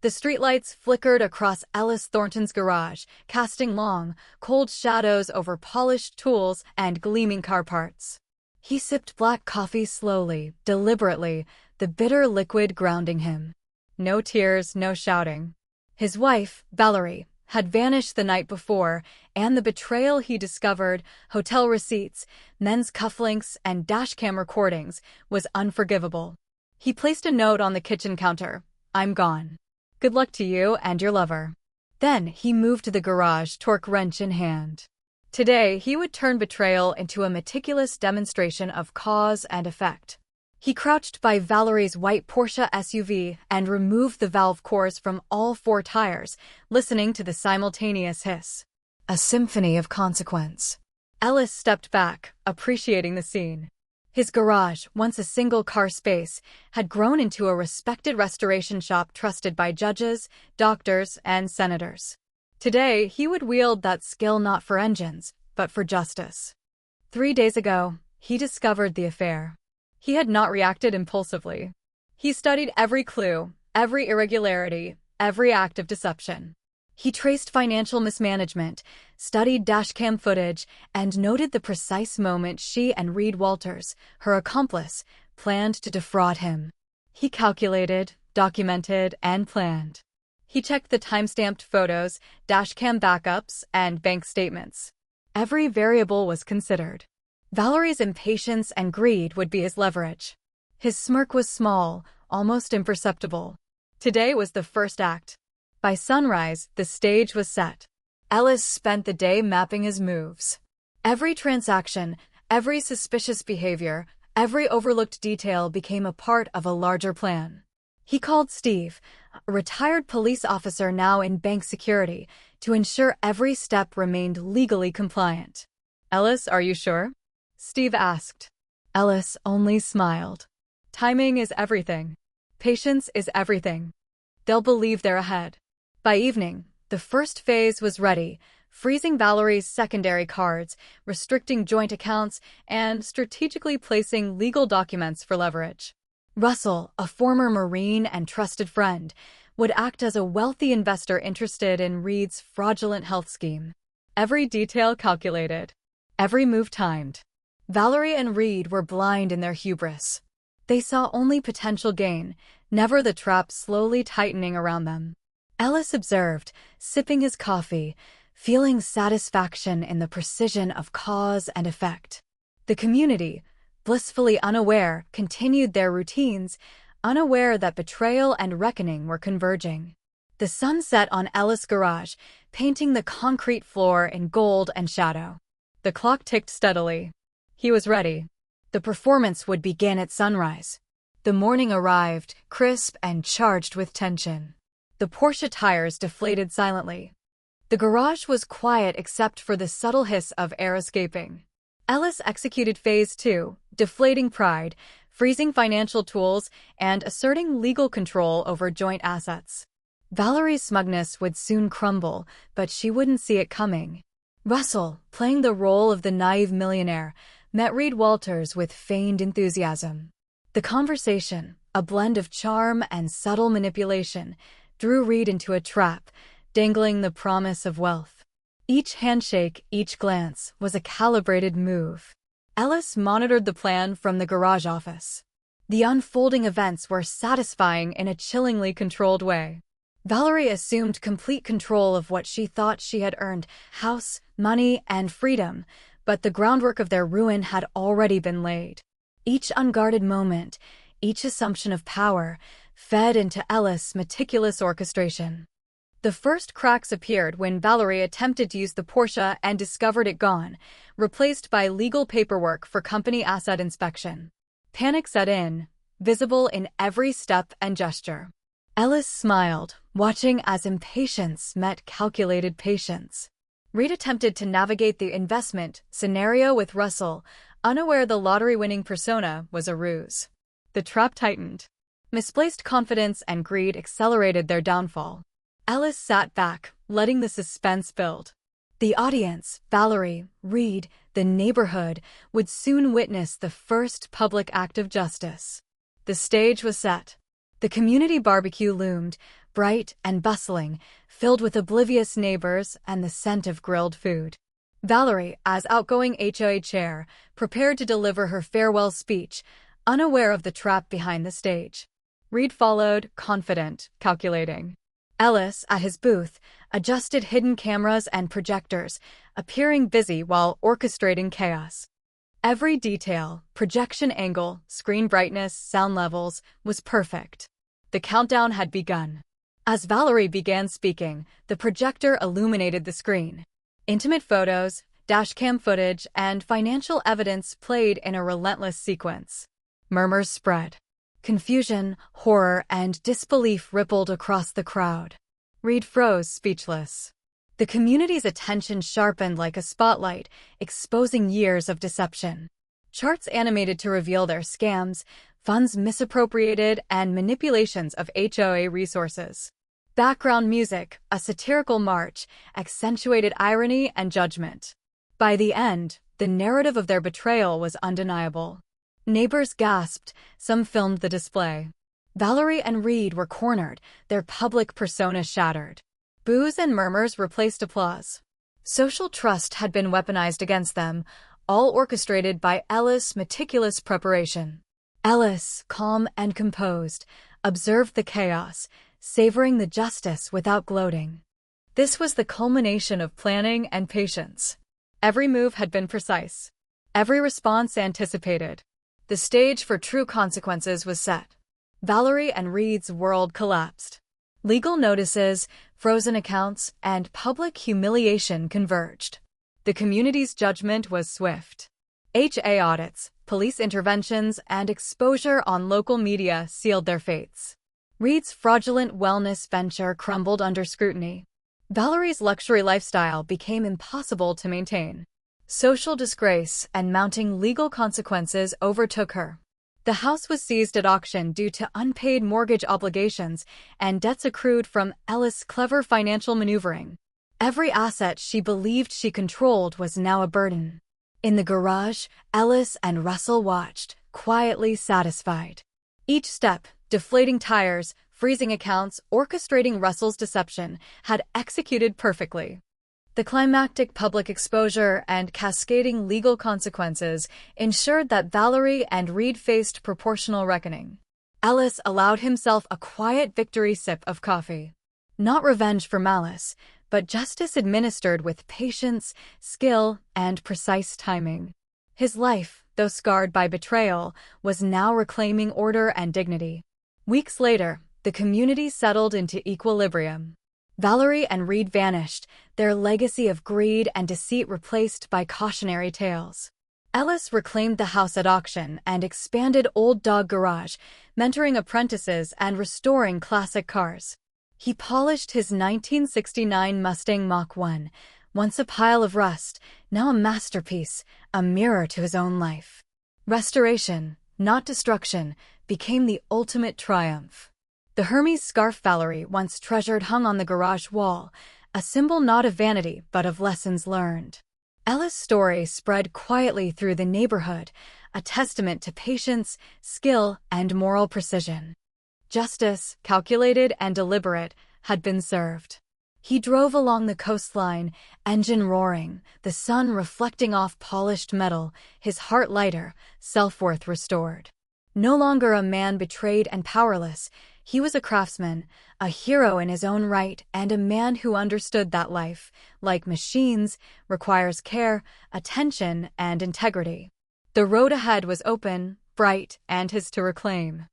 The streetlights flickered across Ellis Thornton's garage, casting long, cold shadows over polished tools and gleaming car parts. He sipped black coffee slowly, deliberately, the bitter liquid grounding him. No tears, no shouting. His wife, Valerie, had vanished the night before, and the betrayal he discovered, hotel receipts, men's cufflinks, and dashcam recordings, was unforgivable. He placed a note on the kitchen counter. "I'm gone. Good luck to you and your lover." Then he moved to the garage, torque wrench in hand. Today, he would turn betrayal into a meticulous demonstration of cause and effect. He crouched by Valerie's white Porsche SUV and removed the valve cores from all 4 tires, listening to the simultaneous hiss. A symphony of consequence. Ellis stepped back, appreciating the scene. His garage, once a single-car space, had grown into a respected restoration shop trusted by judges, doctors, and senators. Today, he would wield that skill not for engines, but for justice. 3 days ago, he discovered the affair. He had not reacted impulsively. He studied every clue, every irregularity, every act of deception. He traced financial mismanagement, studied dashcam footage, and noted the precise moment she and Reed Walters, her accomplice, planned to defraud him. He calculated, documented, and planned. He checked the time-stamped photos, dashcam backups, and bank statements. Every variable was considered. Valerie's impatience and greed would be his leverage. His smirk was small, almost imperceptible. Today was the first act. By sunrise, the stage was set. Ellis spent the day mapping his moves. Every transaction, every suspicious behavior, every overlooked detail became a part of a larger plan. He called Steve, a retired police officer now in bank security, to ensure every step remained legally compliant. "Ellis, are you sure?" Steve asked. Ellis only smiled. "Timing is everything. Patience is everything. They'll believe they're ahead." By evening, the first phase was ready, freezing Valerie's secondary cards, restricting joint accounts, and strategically placing legal documents for leverage. Russell, a former Marine and trusted friend, would act as a wealthy investor interested in Reed's fraudulent health scheme. Every detail calculated. Every move timed. Valerie and Reed were blind in their hubris. They saw only potential gain, never the trap slowly tightening around them. Ellis observed, sipping his coffee, feeling satisfaction in the precision of cause and effect. The community, blissfully unaware, continued their routines, unaware that betrayal and reckoning were converging. The sun set on Ellis' garage, painting the concrete floor in gold and shadow. The clock ticked steadily. He was ready. The performance would begin at sunrise. The morning arrived, crisp and charged with tension. The Porsche tires deflated silently. The garage was quiet except for the subtle hiss of air escaping. Ellis executed Phase 2, deflating pride, freezing financial tools, and asserting legal control over joint assets. Valerie's smugness would soon crumble, but she wouldn't see it coming. Russell, playing the role of the naive millionaire, met Reed Walters with feigned enthusiasm. The conversation, a blend of charm and subtle manipulation, drew Reed into a trap, dangling the promise of wealth. Each handshake, each glance, was a calibrated move. Ellis monitored the plan from the garage office. The unfolding events were satisfying in a chillingly controlled way. Valerie assumed complete control of what she thought she had earned: house, money, and freedom, but the groundwork of their ruin had already been laid. Each unguarded moment, each assumption of power, fed into Ellis' meticulous orchestration. The first cracks appeared when Valerie attempted to use the Porsche and discovered it gone, replaced by legal paperwork for company asset inspection. Panic set in, visible in every step and gesture. Ellis smiled, watching as impatience met calculated patience. Reed attempted to navigate the investment scenario with Russell, unaware the lottery-winning persona was a ruse. The trap tightened. Misplaced confidence and greed accelerated their downfall. Ellis sat back, letting the suspense build. The audience, Valerie, Reed, the neighborhood, would soon witness the first public act of justice. The stage was set. The community barbecue loomed, bright and bustling, filled with oblivious neighbors and the scent of grilled food. Valerie, as outgoing HOA chair, prepared to deliver her farewell speech, unaware of the trap behind the stage. Reed followed, confident, calculating. Ellis, at his booth, adjusted hidden cameras and projectors, appearing busy while orchestrating chaos. Every detail, projection angle, screen brightness, sound levels, was perfect. The countdown had begun. As Valerie began speaking, the projector illuminated the screen. Intimate photos, dashcam footage, and financial evidence played in a relentless sequence. Murmurs spread. Confusion, horror, and disbelief rippled across the crowd. Reed froze, speechless. The community's attention sharpened like a spotlight, exposing years of deception. Charts animated to reveal their scams, funds misappropriated, and manipulations of HOA resources. Background music, a satirical march, accentuated irony and judgment. By the end, the narrative of their betrayal was undeniable. Neighbors gasped, some filmed the display. Valerie and Reed were cornered, their public persona shattered. Boos and murmurs replaced applause. Social trust had been weaponized against them, all orchestrated by Ellis' meticulous preparation. Ellis, calm and composed, observed the chaos, savoring the justice without gloating. This was the culmination of planning and patience. Every move had been precise. Every response anticipated. The stage for true consequences was set. Valerie and Reed's world collapsed. Legal notices, frozen accounts, and public humiliation converged. The community's judgment was swift. HA audits, police interventions, and exposure on local media sealed their fates. Reed's fraudulent wellness venture crumbled under scrutiny. Valerie's luxury lifestyle became impossible to maintain. Social disgrace and mounting legal consequences overtook her. The house was seized at auction due to unpaid mortgage obligations and debts accrued from Ellis' clever financial maneuvering. Every asset she believed she controlled was now a burden. In the garage, Ellis and Russell watched, quietly satisfied. Each step, deflating tires, freezing accounts, orchestrating Russell's deception, had executed perfectly. The climactic public exposure and cascading legal consequences ensured that Valerie and Reed faced proportional reckoning. Ellis allowed himself a quiet victory sip of coffee. Not revenge for malice, but justice administered with patience, skill, and precise timing. His life, though scarred by betrayal, was now reclaiming order and dignity. Weeks later, the community settled into equilibrium. Valerie and Reed vanished, their legacy of greed and deceit replaced by cautionary tales. Ellis reclaimed the house at auction and expanded Old Dog Garage, mentoring apprentices and restoring classic cars. He polished his 1969 Mustang Mach 1, once a pile of rust, now a masterpiece, a mirror to his own life. Restoration, not destruction, became the ultimate triumph. The Hermes scarf Valerie once treasured hung on the garage wall, a symbol not of vanity but of lessons learned. Ella's story spread quietly through the neighborhood, a testament to patience, skill, and moral precision. Justice, calculated and deliberate, had been served. He drove along the coastline, engine roaring, the sun reflecting off polished metal, his heart lighter, self-worth restored. No longer a man betrayed and powerless, he was a craftsman, a hero in his own right, and a man who understood that life, like machines, requires care, attention, and integrity. The road ahead was open, bright, and his to reclaim.